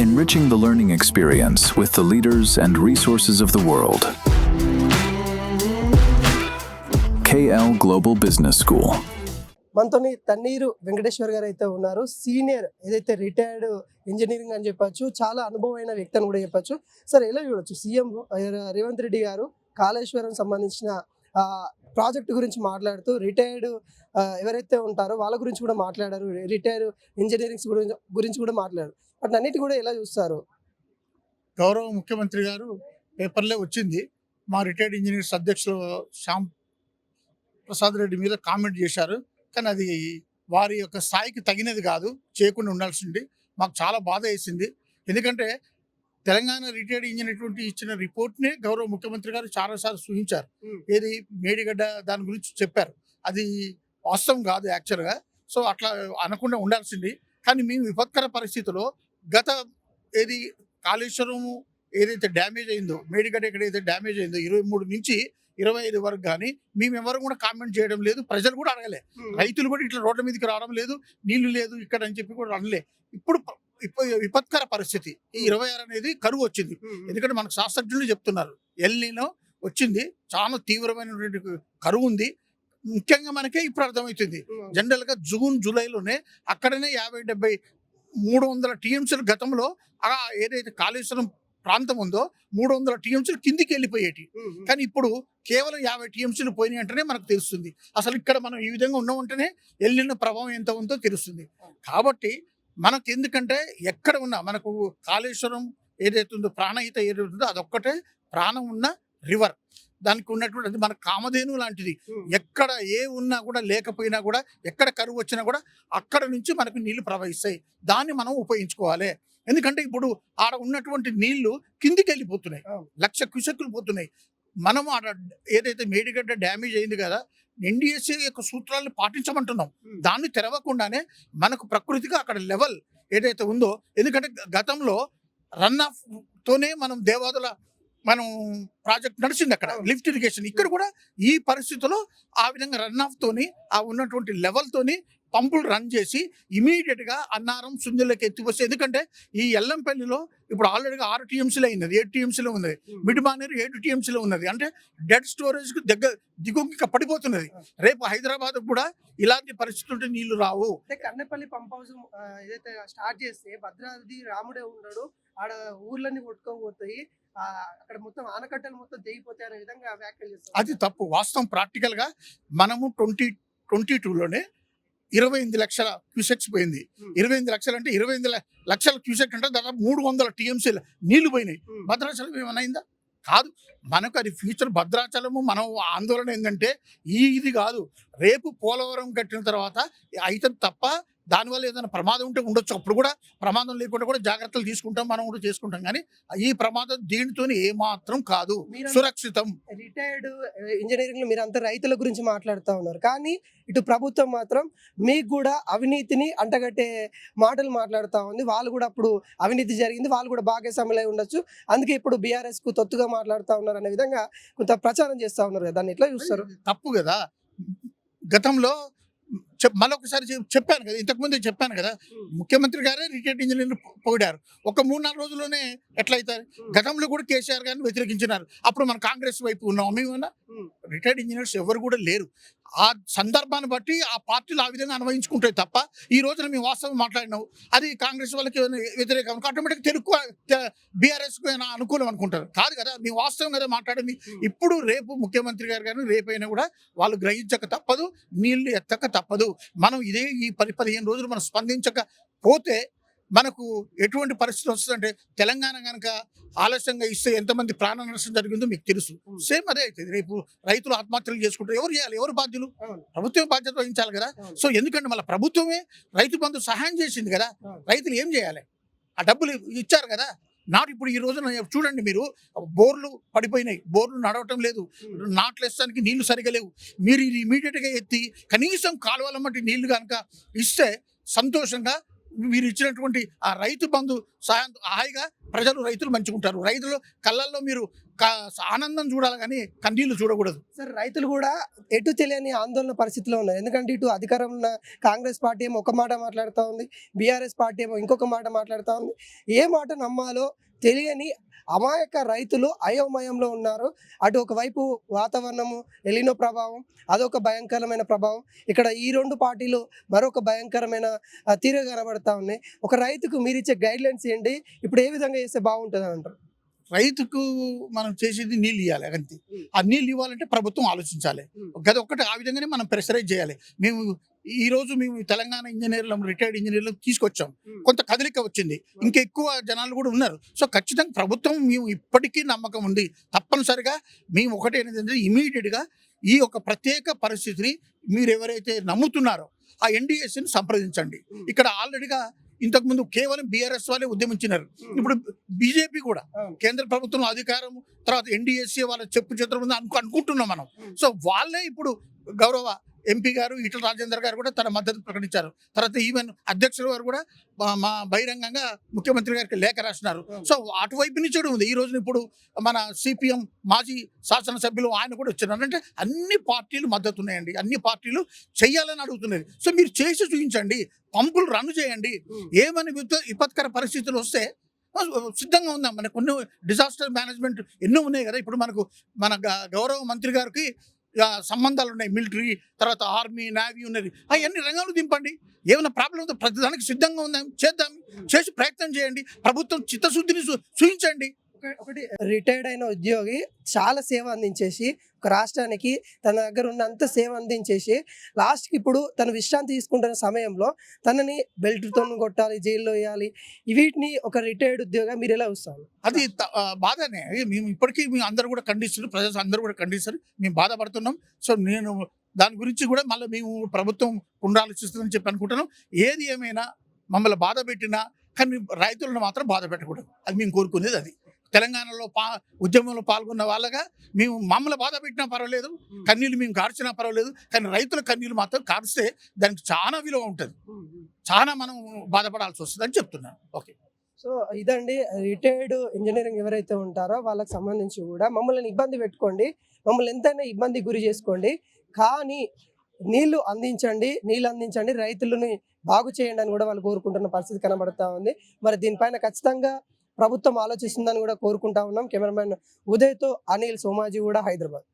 enriching the learning experience with the leaders and resources of the world. KL Global Business School. మనతోని తన్నీరు వెంకటేశ్వర్ గారు అయితే ఉన్నారు. Senior ఏదైతే retired engineering అని చెప్పొచ్చు, చాలా అనుభవమైన వ్యక్తి అని కూడా చెప్పొచ్చు. సార్ ఎలా చూడొచ్చు, సీఎం రేవంత్ రెడ్డి గారు కాళేశ్వరం సంబంధించిన ప్రాజెక్ట్ గురించి మాట్లాడుతూ రిటైర్డ్ ఎవరైతే ఉంటారో వాళ్ళ గురించి కూడా మాట్లాడారు, రిటైర్డ్ ఇంజనీరింగ్స్ గురించి కూడా మాట్లాడారు. వాటిని అన్నిటి కూడా ఎలా చూస్తారు? గౌరవ ముఖ్యమంత్రి గారు పేపర్లే వచ్చింది, మా రిటైర్డ్ ఇంజనీర్స్ అధ్యక్షులు శ్యామ్ ప్రసాద్ రెడ్డి మీద కామెంట్ చేశారు. కానీ అది వారి యొక్క స్థాయికి తగినది కాదు, చేయకుండా ఉండాల్సింది. మాకు చాలా బాధ వేసింది. ఎందుకంటే తెలంగాణ రిటైర్డ్ ఇంజనీర్ ఇచ్చిన రిపోర్ట్ని గౌరవ ముఖ్యమంత్రి గారు చాలాసార్లు సూచించారు. ఏది మేడిగడ్డ దాని గురించి చెప్పారు, అది వాస్తవం కాదు యాక్చువల్గా. సో అట్లా అనకుండా ఉండాల్సింది. కానీ మేము విపత్కర పరిస్థితిలో గత ఏది కాళేశ్వరం ఏదైతే డ్యామేజ్ అయిందో, మేడిగడ్డ ఎక్కడైతే డ్యామేజ్ అయిందో 23 నుంచి 25 వరకు కానీ మేమెవరు కూడా కామెంట్ చేయడం లేదు, ప్రజలు కూడా అడగలే, రైతులు కూడా ఇట్లా రోడ్ల మీదకి రావడం లేదు, నీళ్లు లేదు ఇక్కడ అని చెప్పి కూడా అనలే. ఇప్పుడు విపత్కర పరిస్థితి ఈ 26 అనేది కరువు వచ్చింది. ఎందుకంటే మనకు శాస్త్రజ్ఞులు చెప్తున్నారు ఎల్ నీనో వచ్చింది, చాలా తీవ్రమైనటువంటి కరువు ఉంది. ముఖ్యంగా మనకే ఇప్పుడు అర్థమవుతుంది. జనరల్గా జూన్ జూలైలోనే అక్కడనే 50-70 300 టీఎంసీలు గతంలో ఏదైతే కాళేశ్వరం ప్రాంతం ఉందో 300 టీఎంసీలు కిందికి వెళ్ళిపోయేటి. కానీ ఇప్పుడు కేవలం 50 టీఎంసీలు పోయినాయి అంటేనే మనకు తెలుస్తుంది అసలు ఇక్కడ మనం ఈ విధంగా ఉన్నామంటేనే వెళ్ళిన ప్రభావం ఎంత ఉందో తెలుస్తుంది. కాబట్టి మనకు ఎందుకంటే ఎక్కడ ఉన్నా మనకు కాళేశ్వరం ఏదైతే ఉందో ప్రాణహిత ఏదైతే ఉందో అదొక్కటే ప్రాణం ఉన్న రివర్. దానికి ఉన్నటువంటి మన కామధేను లాంటిది. ఎక్కడ ఏ ఉన్నా కూడా లేకపోయినా కూడా ఎక్కడ కరువు వచ్చినా కూడా అక్కడ నుంచి మనకు నీళ్లు ప్రవహిస్తాయి. దాన్ని మనం ఉపయోగించుకోవాలి. ఎందుకంటే ఇప్పుడు ఆడ ఉన్నటువంటి నీళ్లు కిందికి వెళ్ళిపోతున్నాయి, 1,00,000 క్యూసెక్కులు పోతున్నాయి. మనం ఆడ ఏదైతే మేడిగడ్డ డ్యామేజ్ అయింది కదా, ఎన్డీఎస్ఏ యొక్క సూత్రాలను పాటించమంటున్నాం. దాన్ని తెరవకుండానే మనకు ప్రకృతిగా అక్కడ లెవెల్ ఏదైతే ఉందో, ఎందుకంటే గతంలో రన్ ఆఫ్ తోనే మనం దేవాదుల ప్రాజెక్ట్ నడిచింది అక్కడ లిఫ్ట్ ఇరిగేషన్. ఇక్కడ కూడా ఈ పరిస్థితుల్లో ఆ విధంగా రన్ ఆఫ్ తోని ఆ ఉన్నటువంటి లెవెల్ తోని పంపులు రన్ చేసి ఇమీడియట్ గా అన్నారం సుంజలకి ఎత్తిపోస్తే. ఎందుకంటే ఈ ఎల్లంపల్లిలో ఇప్పుడు ఆల్రెడీగా 6 టీఎంసీలో అయినది, 7 టీఎంసీలో ఉన్నది, మిడ్మానేరు 7 టీఎంసీలో ఉన్నది. అంటే డెడ్ స్టోరేజ్ కు దిగువకి పడిపోతున్నది. రేపు హైదరాబాద్ కూడా ఇలాంటి పరిస్థితి ఉంటే నీళ్లు రావు. కన్నెపల్లి పంప్ హౌస్ ఏదైతే స్టార్ట్ చేస్తే భద్రాద్రి రాముడే ఉన్నాడు, ఆడ ఊర్లన్నీ కొట్టుకోబోతాయి, అక్కడ మొత్తం ఆనకట్టలు మొత్తం తెగిపోతాయి అనే విధంగా వ్యాఖ్యలు చేస్తారు. అది తప్పు. వాస్తవం ప్రాక్టికల్ గా మనము 2022లోనే 28 లక్షల క్యూసెక్స్ పోయింది. 28 లక్షలు అంటే 28 లక్షల క్యూసెక్ అంటే దాదాపు 300 టీఎంసీల నీళ్లు పోయినాయి. భద్రాచలం ఏమైనా కాదు. మనకు అది ఫ్యూచర్ భద్రాచలము. మనం ఆందోళన ఏంటంటే ఇది కాదు, రేపు పోలవరం కట్టిన తర్వాత అయితే తప్ప దానివల్ల ఏదైనా ప్రమాదం ఉంటే ఉండొచ్చు. అప్పుడు కూడా ప్రమాదం లేకుండా కూడా జాగ్రత్తలు తీసుకుంటాం, మనం కూడా చేసుకుంటాం. కానీ ఈ ప్రమాదం దీనితో ఏమాత్రం కాదు, సురక్షితం. రిటైర్డ్ ఇంజనీరింగ్ లో మీరు అంతా రైతుల గురించి మాట్లాడుతూ ఉన్నారు, కానీ ఇటు ప్రభుత్వం మాత్రం మీకు కూడా అవినీతిని అంటగట్టే మాటలు మాట్లాడుతూ ఉంది. వాళ్ళు కూడా అప్పుడు అవినీతి జరిగింది, వాళ్ళు కూడా భాగస్వాములై ఉండొచ్చు, అందుకే ఇప్పుడు బీఆర్ఎస్ కు తొత్తుగా మాట్లాడుతూ ఉన్నారు అనే విధంగా కొంత ప్రచారం చేస్తూ ఉన్నారు. దాన్ని ఎట్లా చూస్తారు? తప్పు కదా. గతంలో మళ్ళొకసారి చెప్పాను కదా, ఇంతకుముందే చెప్పాను కదా, ముఖ్యమంత్రి గారే రిటైర్డ్ ఇంజనీర్లు పొగిడారు. ఒక 3-4 రోజుల్లోనే ఎట్లా అవుతారు? గతంలో కూడా కేసీఆర్ గారిని వ్యతిరేకించినారు. అప్పుడు మన కాంగ్రెస్ వైపు ఉన్నాం. మేమన్నా రిటైర్డ్ ఇంజనీర్స్ ఎవరు కూడా లేరు. ఆ సందర్భాన్ని బట్టి ఆ పార్టీలు ఆ విధంగా అన్వయించుకుంటాయి తప్ప ఈ రోజున మేము వాస్తవం మాట్లాడినావు అది కాంగ్రెస్ వాళ్ళకి వ్యతిరేకం, ఆటోమేటిక్ తెలుగు బీఆర్ఎస్కు అనుకూలం అనుకుంటారు. కాదు కదా, మేము వాస్తవం కదా మాట్లాడింది. ఇప్పుడు రేపు ముఖ్యమంత్రి గారు కానీ రేపైనా కూడా వాళ్ళు గ్రహించక తప్పదు, నీళ్లు ఎత్తక తప్పదు. మనం ఇదే ఈ 10-15 రోజులు మనం స్పందించకపోతే మనకు ఎటువంటి పరిస్థితి వస్తుందంటే, తెలంగాణ కనుక ఆలస్యంగా ఇస్తే ఎంతమంది ప్రాణ నష్టం జరిగిందో మీకు తెలుసు. సేమ్ అదే అవుతుంది. రేపు రైతులు ఆత్మహత్యలు చేసుకుంటారు. ఎవరు చేయాలి? ఎవరు బాధ్యులు? ప్రభుత్వమే బాధ్యత వహించాలి కదా. సో ఎందుకంటే మళ్ళీ ప్రభుత్వమే రైతు బంధు సహాయం చేసింది కదా, రైతులు ఏం చేయాలి? ఆ డబ్బులు ఇచ్చారు కదా. ఇప్పుడు ఈ రోజున చూడండి, మీరు బోర్లు పడిపోయినాయి, బోర్లు నడవటం లేదు, నాట్లు వేస్తానికి నీళ్లు సరిగా లేవు. మీరు ఇది ఇమీడియట్గా ఎత్తి కనీసం కాలువల మట్టి నీళ్లు కనుక ఇస్తే సంతోషంగా మీరు ఇచ్చినటువంటి ఆ రైతు బంధు సాయం హాయిగా రైతులు మంచిగా ఉంటారు. రైతులు కళ్ళల్లో మీరు ఆనందం చూడాలి కానీ కన్నీళ్లు చూడకూడదు. సార్ రైతులు కూడా ఎటు తెలియని ఆందోళన పరిస్థితిలో ఉన్నారు. ఎందుకంటే ఇటు అధికారం ఉన్న కాంగ్రెస్ పార్టీ ఏమో ఒక మాట మాట్లాడుతూ ఉంది, బీఆర్ఎస్ పార్టీ ఏమో ఇంకొక మాట మాట్లాడుతూ ఉంది. ఏ మాట నమ్మాలో తెలియని అమాయక రైతులు అయోమయంలో ఉన్నారు. అటు ఒకవైపు వాతావరణము ఎలినో ప్రభావం, అదొక భయంకరమైన ప్రభావం. ఇక్కడ ఈ రెండు పార్టీలు మరొక భయంకరమైన తీరు కనబడతా ఉన్నాయి. ఒక రైతుకు మీరు ఇచ్చే గైడ్లైన్స్ ఏంటి? ఇప్పుడు ఏ విధంగా చేస్తే బాగుంటుంది అంటారు? రైతుకు మనం చేసేది నీళ్ళు ఇవ్వాలి అంతే. ఆ నీళ్ళు ఇవ్వాలంటే ప్రభుత్వం ఆలోచించాలి. గది ఒక్కటి ఆ విధంగానే మనం ప్రెషరైజ్ చేయాలి. మేము తెలంగాణ ఇంజనీర్లు, రిటైర్డ్ ఇంజనీర్లు తీసుకొచ్చాం. కొంత కదలిక వచ్చింది, ఇంకా ఎక్కువ జనాలు కూడా ఉన్నారు. సో ఖచ్చితంగా ప్రభుత్వం మేము ఇప్పటికీ నమ్మకం ఉంది. తప్పనిసరిగా మేము ఒకటి ఏంటంటే ఇమీడియట్గా ఈ ఒక ప్రత్యేక పరిస్థితిని మీరు ఎవరైతే నమ్ముతున్నారో ఆ ఎన్డీఎస్ని సంప్రదించండి. ఇక్కడ ఆల్రెడీగా ఇంతకుముందు కేవలం బీఆర్ఎస్ వాళ్ళే ఉద్యమించినారు. ఇప్పుడు బీజేపీ కూడా కేంద్ర ప్రభుత్వం అధికారం తర్వాత ఎన్డీఎస్సీ వాళ్ళ చెప్పు చేతుల ముందు అనుకుంటున్నాం మనం. సో వాళ్ళే ఇప్పుడు గౌరవ ఎంపీ గారు ఈటల రాజేందర్ గారు కూడా తన మద్దతు ప్రకటించారు. తర్వాత ఈవెన్ అధ్యక్షుల వారు కూడా మా బహిరంగంగా ముఖ్యమంత్రి గారికి లేఖ రాసినారు. సో అటువైపు నుంచి కూడా ఉంది. ఈ రోజున ఇప్పుడు మన సిపిఎం మాజీ శాసనసభ్యులు ఆయన కూడా వచ్చారు. అంటే అన్ని పార్టీలు మద్దతు ఉన్నాయండి, అన్ని పార్టీలు చెయ్యాలని అడుగుతున్నది. సో మీరు చేసి చూపించండి, పంపులు రన్ చేయండి. ఏమని విపత్కర పరిస్థితులు వస్తే సిద్ధంగా ఉందాం. మనకు కొన్ని డిజాస్టర్ మేనేజ్మెంట్ ఎన్నో ఉన్నాయి కదా. ఇప్పుడు మన గౌరవ మంత్రి గారికి సంబంధాలు ఉన్నాయి, మిలిటరీ తర్వాత ఆర్మీ నేవీ ఉన్నది. అవన్నీ రంగంలో దింపండి. ఏమైనా ప్రాబ్లం ఉందో ప్రతిదానికి సిద్ధంగా ఉందాం, చేద్దాం, చేసి ప్రయత్నం చేయండి. ప్రభుత్వం చిత్తశుద్ధిని చూపించండి. ఒకటి రిటైర్డ్ అయిన ఉద్యోగి చాలా సేవ అందించేసి ఒక రాష్ట్రానికి తన దగ్గర ఉన్నంత సేవ అందించేసి లాస్ట్కి ఇప్పుడు తను విశ్రాంతి తీసుకుంటున్న సమయంలో తనని బెల్ట్తో కొట్టాలి, జైల్లో వేయాలి. వీటిని ఒక రిటైర్డ్ ఉద్యోగం మీరు ఎలా చూస్తారు? అది బాధనే. మేము ఇప్పటికీ మేము అందరూ కూడా ఖండిస్తున్నారు, ప్రజలు అందరూ కూడా ఖండిస్తారు. మేము బాధపడుతున్నాం. సో నేను దాని గురించి కూడా మళ్ళీ మేము ప్రభుత్వం పునరాలోచిస్తుందని చెప్పి అనుకుంటున్నాం. ఏది ఏమైనా మమ్మల్ని బాధ పెట్టినా కానీ రైతులను మాత్రం బాధ పెట్టకూడదు. అది మేము కోరుకునేది. అది తెలంగాణలో ఉద్యమంలో పాల్గొన్న వాళ్ళగా మమ్మల్ని బాధ పెట్టినా పర్వాలేదు, కన్నీళ్ళు మేము కార్చినా పర్వాలేదు, కానీ రైతుల కన్నీళ్ళు మాత్రం కార్చితే దానికి చాలా విలువ ఉంటుంది, చాలా మనం బాధపడాల్సి వస్తుంది అని చెప్తున్నాను. ఓకే. సో ఇదండి రిటైర్డ్ ఇంజనీరింగ్ ఎవరైతే ఉంటారో వాళ్ళకి సంబంధించి కూడా మమ్మల్ని ఇబ్బంది పెట్టుకోండి, మమ్మల్ని ఎంతైనా ఇబ్బంది గురి చేసుకోండి, కానీ నీళ్లు అందించండి, రైతులని బాగు చేయండి అని కూడా వాళ్ళు కోరుకుంటున్న పరిస్థితి కనబడతా ఉంది. మరి దీనిపైన ఖచ్చితంగా ప్రభుత్వం ఆలోచిస్తుందని కూడా కోరుకుంటా ఉన్నాం. కెమెరామెన్ ఉదయ్తో అనిల్, సోమాజీ కూడా, హైదరాబాద్.